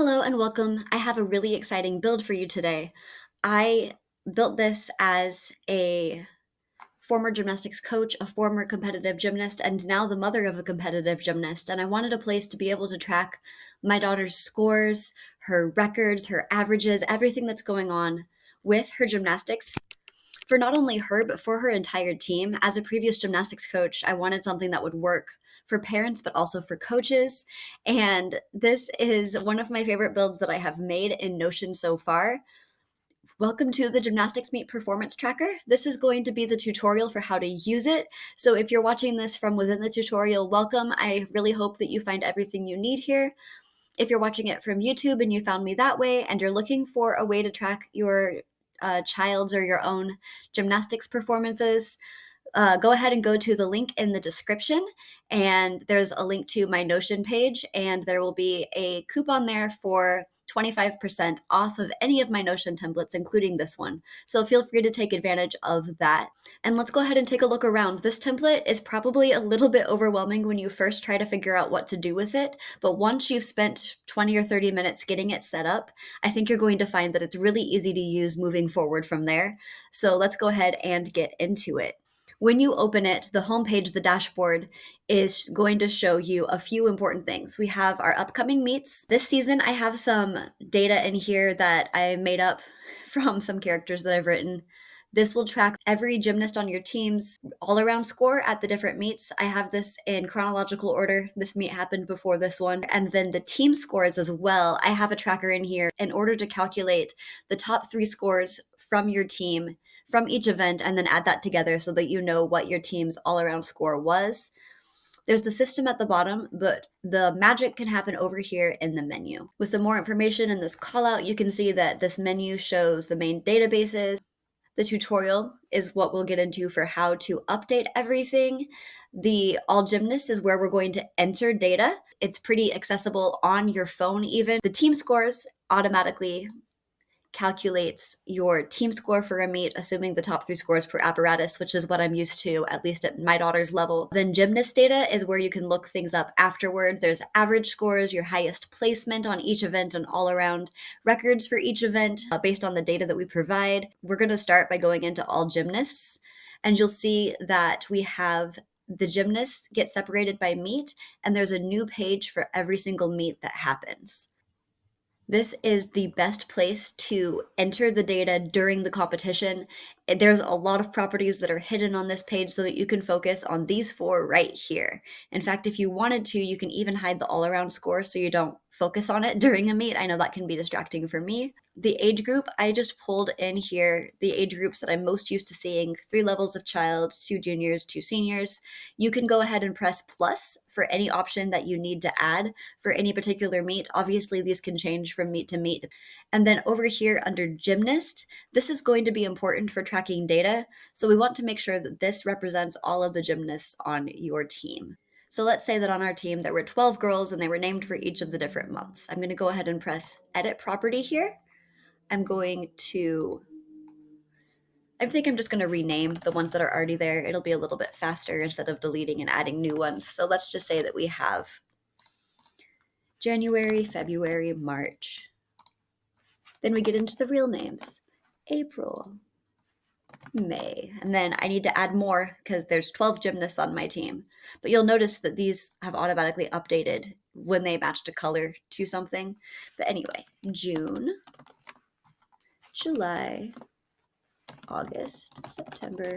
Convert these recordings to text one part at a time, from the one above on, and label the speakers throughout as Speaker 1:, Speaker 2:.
Speaker 1: Hello and welcome. I have a really exciting build for you today. I built this as a former gymnastics coach, a former competitive gymnast, and now the mother of a competitive gymnast. And I wanted a place to be able to track my daughter's scores, her records, her averages, everything that's going on with her gymnastics for not only her, but for her entire team. As a previous gymnastics coach, I wanted something that would work for parents, but also for coaches. And this is one of my favorite builds that I have made in Notion so far. Welcome to the Gymnastics Meet Performance Tracker. This is going to be the tutorial for how to use it. So if you're watching this from within the tutorial, welcome. I really hope that you find everything you need here. If you're watching it from YouTube and you found me that way and you're looking for a way to track your child's or your own gymnastics performances, go ahead and go to the link in the description, and there's a link to my Notion page, and there will be a coupon there for 25% off of any of my Notion templates, including this one. So feel free to take advantage of that. And let's go ahead and take a look around. This template is probably a little bit overwhelming when you first try to figure out what to do with it, but once you've spent 20 or 30 minutes getting it set up, I think you're going to find that it's really easy to use moving forward from there. So let's go ahead and get into it. When you open it, the homepage, the dashboard, is going to show you a few important things. We have our upcoming meets. This season, I have some data in here that I made up from some characters that I've written. This will track every gymnast on your team's all-around score at the different meets. I have this in chronological order. This meet happened before this one. And then the team scores as well. I have a tracker in here in order to calculate the top 3 scores from your team from each event and then add that together so that you know what your team's all-around score was. There's the system at the bottom, but the magic can happen over here in the menu. With the more information in this callout, you can see that this menu shows the main databases. The tutorial is what we'll get into for how to update everything. The All Gymnasts is where we're going to enter data. It's pretty accessible on your phone even. The team scores automatically calculates your team score for a meet, assuming the top 3 scores per apparatus, which is what I'm used to, at least at my daughter's level. Then gymnast data is where you can look things up afterward. There's average scores, your highest placement on each event, and all around records for each event based on the data that we provide. We're going to start by going into all gymnasts, and you'll see that we have the gymnasts get separated by meet, and there's a new page for every single meet that happens. This is the best place to enter the data during the competition. There's a lot of properties that are hidden on this page so that you can focus on these 4 right here. In fact, if you wanted to, you can even hide the all-around score so you don't focus on it during a meet. I know that can be distracting for me. The age group, I just pulled in here the age groups that I'm most used to seeing: 3 levels of child, 2 juniors, 2 seniors. You can go ahead and press plus for any option that you need to add for any particular meet. Obviously, these can change from meet to meet. And then over here under gymnast, this is going to be important for tracking data. So we want to make sure that this represents all of the gymnasts on your team. So let's say that on our team there were 12 girls and they were named for each of the different months. I'm going to go ahead and press edit property here. I think I'm just going to rename the ones that are already there. It'll be a little bit faster instead of deleting and adding new ones. So let's just say that we have January, February, March. Then we get into the real names: April, May. And then I need to add more because there's 12 gymnasts on my team. But you'll notice that these have automatically updated when they matched a color to something. But anyway, June, July, August, September,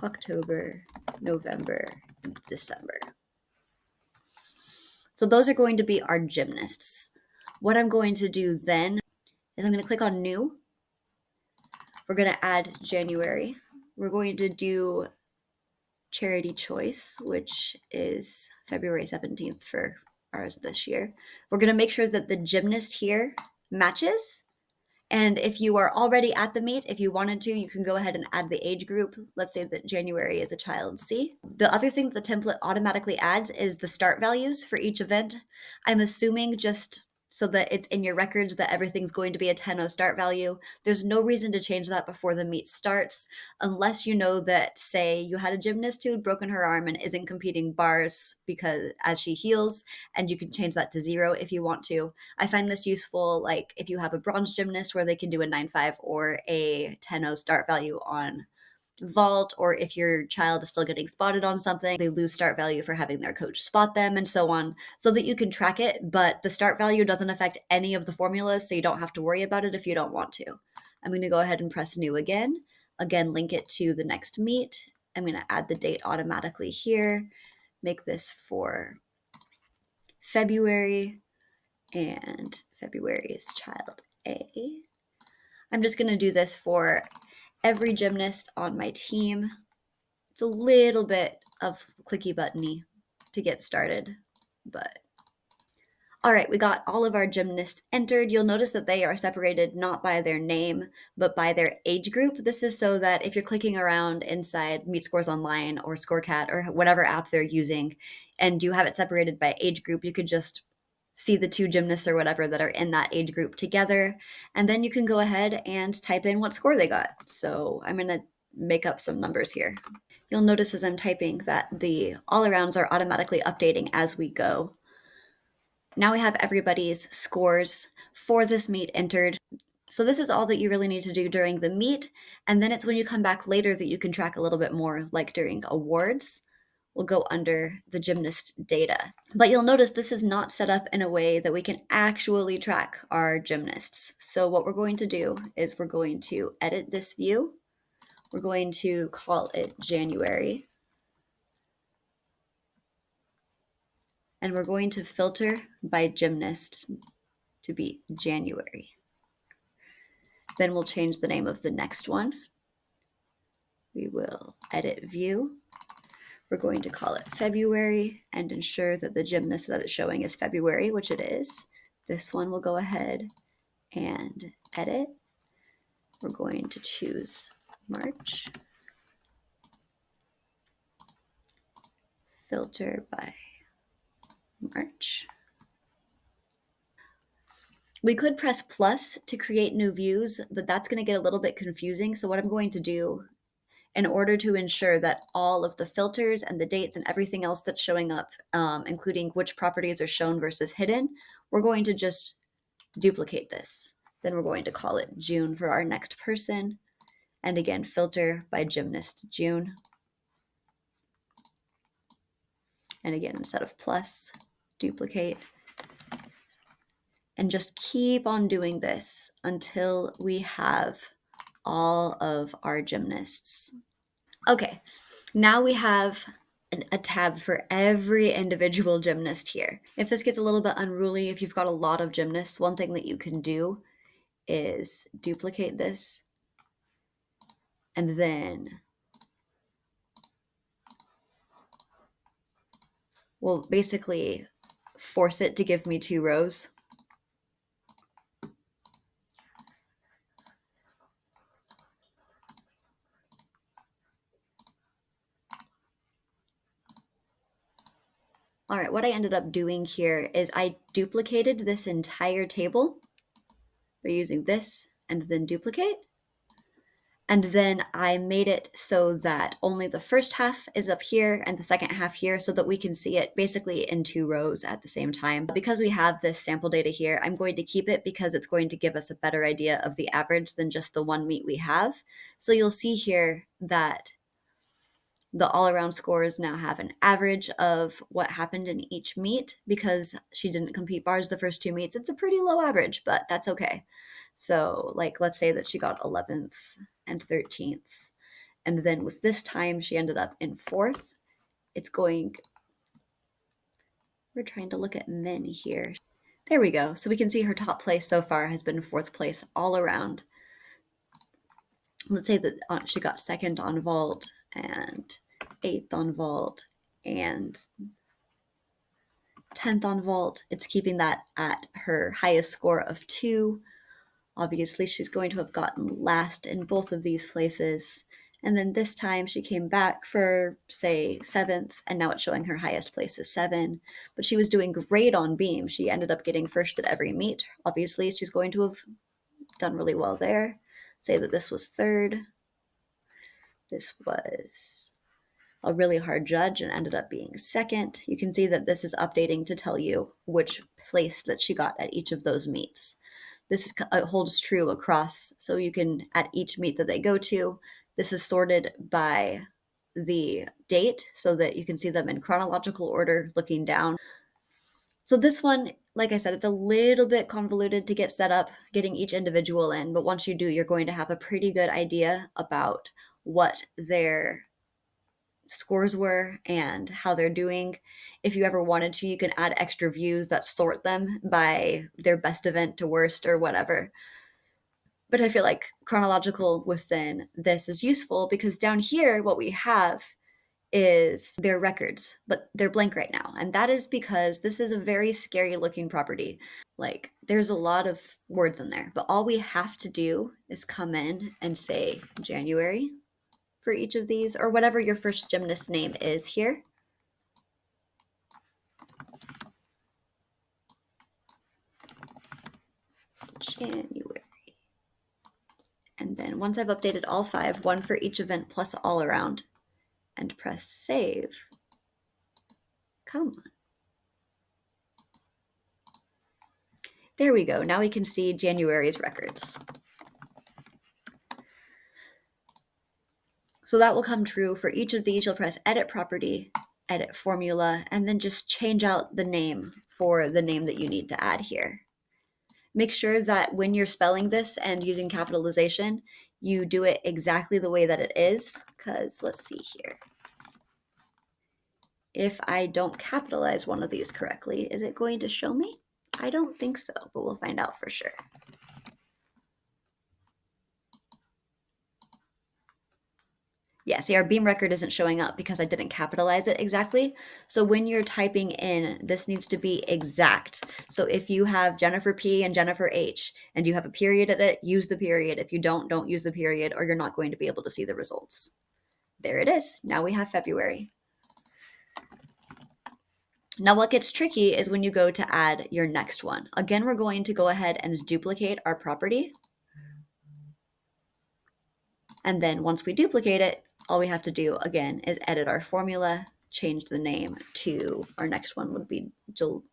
Speaker 1: October, November, and December. So those are going to be our gymnasts. What I'm going to do then is I'm going to click on New. We're going to add January. We're going to do Charity Choice, which is February 17th for ours this year. We're going to make sure that the gymnast here matches. And if you are already at the meet, if you wanted to, you can go ahead and add the age group. Let's say that January is a child C. The other thing that the template automatically adds is the start values for each event. I'm assuming just so that it's in your records that everything's going to be a 10-0 start value. There's no reason to change that before the meet starts, unless you know that, say, you had a gymnast who had broken her arm and isn't competing bars because as she heals, and you can change that to 0 if you want to. I find this useful, like if you have a bronze gymnast where they can do a 9.5 or a 10-0 start value on vault, or if your child is still getting spotted on something, they lose start value for having their coach spot them, and so on, so that you can track it. But the start value doesn't affect any of the formulas, so you don't have to worry about it if you don't want to. I'm going to go ahead and press new again. Again, link it to the next meet. I'm going to add the date automatically here, make this for February, and February is child A. I'm just going to do this for every gymnast on my team. It's a little bit of clicky buttony to get started, but all right, we got all of our gymnasts entered. You'll notice that they are separated not by their name, but by their age group. This is so that if you're clicking around inside Meet Scores Online or ScoreCat or whatever app they're using, and you have it separated by age group, you could just see the two gymnasts or whatever that are in that age group together. And then you can go ahead and type in what score they got. So I'm going to make up some numbers here. You'll notice as I'm typing that the all-arounds are automatically updating as we go. Now we have everybody's scores for this meet entered. So this is all that you really need to do during the meet, and then it's when you come back later that you can track a little bit more, like during awards. We'll go under the gymnast data. But you'll notice this is not set up in a way that we can actually track our gymnasts. So what we're going to do is we're going to edit this view. We're going to call it January. And we're going to filter by gymnast to be January. Then we'll change the name of the next one. We will edit view. We're going to call it February and ensure that the gymnast that it's showing is February, which it is. This one will go ahead and edit. We're going to choose March. Filter by March. We could press plus to create new views, but that's going to get a little bit confusing. So what I'm going to do, in order to ensure that all of the filters and the dates and everything else that's showing up, including which properties are shown versus hidden, we're going to just duplicate this. Then we're going to call it June for our next person. And again, filter by gymnast June. And again, instead of plus, duplicate. And just keep on doing this until we have all of our gymnasts. Okay, now we have a tab for every individual gymnast here. If this gets a little bit unruly, if you've got a lot of gymnasts, one thing that you can do is duplicate this and then we'll basically force it to give me 2 rows. All right, what I ended up doing here is I duplicated this entire table by using this and then duplicate. And then I made it so that only the first half is up here and the second half here so that we can see it basically in 2 rows at the same time. Because we have this sample data here, I'm going to keep it because it's going to give us a better idea of the average than just the one meet we have. So you'll see here that the all-around scores now have an average of what happened in each meet. Because she didn't compete bars the first 2 meets, it's a pretty low average, but that's okay. So like, let's say that she got 11th and 13th. And then with this time, she ended up in 4th. We're trying to look at men here. There we go. So we can see her top place so far has been 4th place all around. Let's say that she got 2nd on vault and 8th on vault and 10th on vault. It's keeping that at her highest score of 2. Obviously, she's going to have gotten last in both of these places. And then this time she came back for, say, seventh, and now it's showing her highest place is 7. But she was doing great on beam. She ended up getting first at every meet. Obviously, she's going to have done really well there. Say that this was third. This was a really hard judge and ended up being second. You can see that this is updating to tell you which place that she got at each of those meets. This holds true across, so you can, at each meet that they go to, this is sorted by the date so that you can see them in chronological order looking down. So this one, like I said, it's a little bit convoluted to get set up, getting each individual in, but once you do, you're going to have a pretty good idea about what their scores were and how they're doing. If you ever wanted to, you can add extra views that sort them by their best event to worst or whatever. But I feel like chronological within this is useful because down here, what we have is their records, but they're blank right now. And that is because this is a very scary looking property. Like, there's a lot of words in there, but all we have to do is come in and say January for each of these, or whatever your first gymnast name is here. January. And then once I've updated all 5, 1 for each event plus all around, and press save. Come on. There we go. Now we can see January's records. So that will come true for each of these. You'll press edit property, edit formula, and then just change out the name for the name that you need to add here. Make sure that when you're spelling this and using capitalization, you do it exactly the way that it is, because let's see here. If I don't capitalize one of these correctly, is it going to show me? I don't think so, but we'll find out for sure. Yeah, see, our beam record isn't showing up because I didn't capitalize it exactly. So when you're typing in, this needs to be exact. So if you have Jennifer P and Jennifer H, and you have a period at it, use the period. If you don't use the period, or you're not going to be able to see the results. There it is. Now we have February. Now what gets tricky is when you go to add your next one. Again, we're going to go ahead and duplicate our property. And then once we duplicate it, all we have to do again is edit our formula, change the name to, our next one would be June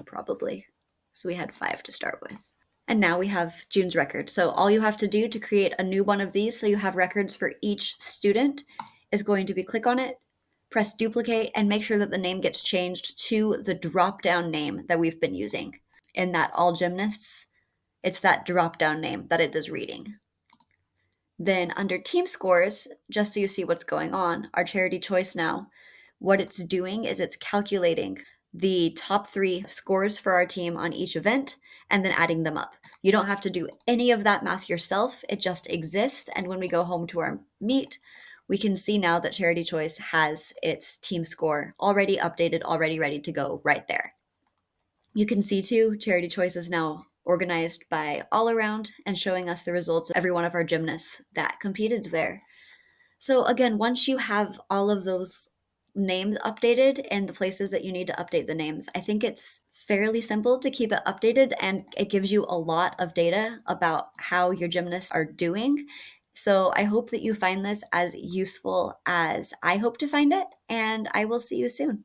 Speaker 1: probably. So we had 5 to start with. And now we have June's record. So all you have to do to create a new one of these, so you have records for each student, is going to be click on it, press duplicate, and make sure that the name gets changed to the drop-down name that we've been using. In that all gymnasts, it's that drop-down name that it is reading. Then under team scores, just so you see what's going on, our charity choice now, what it's doing is it's calculating the top 3 scores for our team on each event and then adding them up. You don't have to do any of that math yourself. It just exists. And when we go home to our meet, we can see now that Charity Choice has its team score already updated, already ready to go right there. You can see too, Charity Choice is now organized by all around and showing us the results of every one of our gymnasts that competed there. So again, once you have all of those names updated and the places that you need to update the names, I think it's fairly simple to keep it updated, and it gives you a lot of data about how your gymnasts are doing. So I hope that you find this as useful as I hope to find it, and I will see you soon.